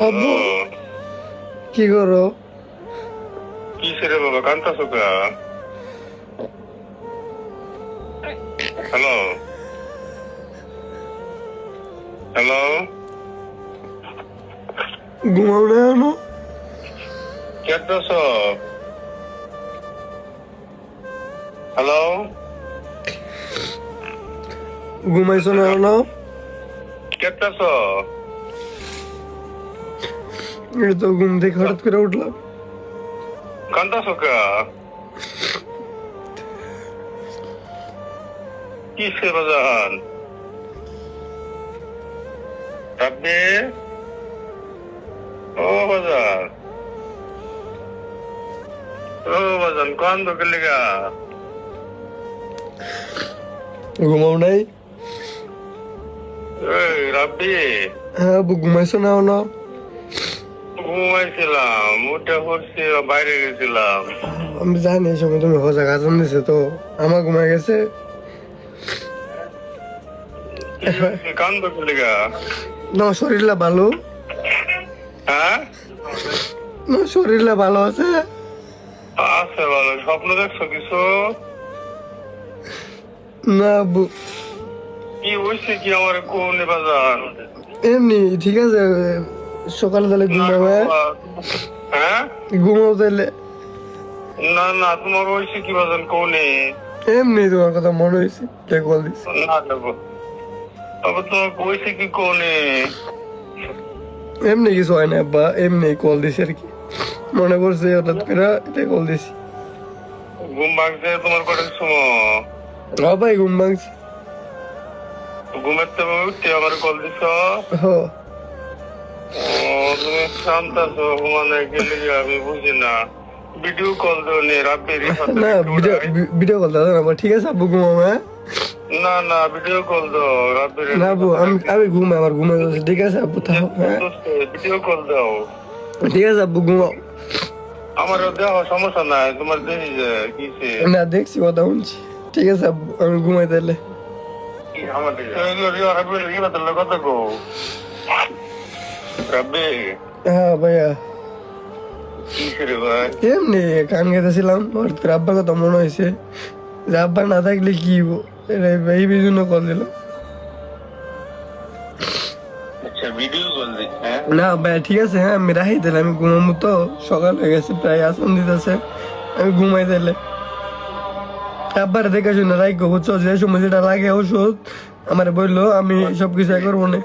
আব্বু কি করো? কিসের বাবা কান্তাছো কা? হ্যালো হ্যালো, ঘুমাও না এখনো? কেটছ? হ্যালো, ঘুমাইছো না এখনো? কেটছ? এই তো ঘুম থেকে হঠাৎ করে উঠলাম। কান্তাছো কা? কিসের বাজান? রাব্বি, ও বাজান, ও বাজান কান্দ কে লেগা? ঘুমাও নাই? এই রাব্বি, হ্যাঁ আব্বু, ঘুমাইছো না এখনো? ঘুমাইছিলাম, উঠে পড়ছি, বাইরে গেছিলাম। আমি জানি এই সময় তুমি হজা গাজন দিছে তো আমার ঘুমাই গেছে। কান্দ কে লেগা? না শরীরটা ভালো, হ্যাঁ না শরীরটা ভালো আছে। আছে ভালো। স্বপ্ন দেখছো কিছু? না আব্বু, কি হয়েছে কি আমার কোন বাজান? এমনি ঠিক আছে। সকালে তাহলে ঘুমাবে? হ্যাঁ, ঘুমাও তাহলে। না না, তোমার হয়েছে কি বাজান কোনে? এমনি তোমার কথা মনে হয়েছে, কে কল দিস? না দেবো, তবে তোমার হয়েছে কি কোনে? এমনি কিছু হয় না আব্বা, এমনি কল দিছি আর কি, মনে করছে হঠাৎ করে এটা কল দিছি। ঘুম ভাঙছে তোমার কটার সময়? ভাই ঘুম ভাঙছি। ঘুমের থেকে উঠতে আমার কল দিছ? হ, ও তুমি শান্ত আছো, ঘুমানে গেলে আমি বুঝি না। ভিডিও কল দেও নি রাব্বির সাথে? না ভিডিও কল দাদা না, ঠিক আছে আব্বু ঘুমাও। হ্যাঁ না না, ভিডিও কল দাও রাব্বির। না আব্বু, আমি ঘুমাই, আমার ঘুমাই যাচ্ছে। ঠিক আছে আব্বু থাকো। হ্যাঁ ভিডিও কল দাও। ঠিক আছে আব্বু ঘুমাও। আমার দেহ সমস্যা নাই, তোমার দেখি যে কিসে না দেখছি, কথা শুনছি। ঠিক আছে আব্বু, আমি ঘুমাই তাহলে। কথা কো রাব্বি। হ্যাঁ ভাইয়া, কিসে রে ভাই? এমনি গান গাইতেছিলাম, হঠাৎ করে আব্বার কথা মনে হয়েছে যে আব্বা না থাকলে কি হবো, এই জন্য কল দিল। আচ্ছা ভিডিও কল দিস? হ্যাঁ না ভাইয়া ঠিক আছে, হ্যাঁ আমি রাখি তাহলে, আমি ঘুমাবো তো, সকাল হয়ে গেছে প্রায়, আসন দিতেছে, আমি ঘুমাই তাহলে। আব্বার দেখে শুনে রাখবো, বুঝছো, যে সময় যেটা লাগে ওষুধ আমার বললো, আমি সবকিছু করবো না।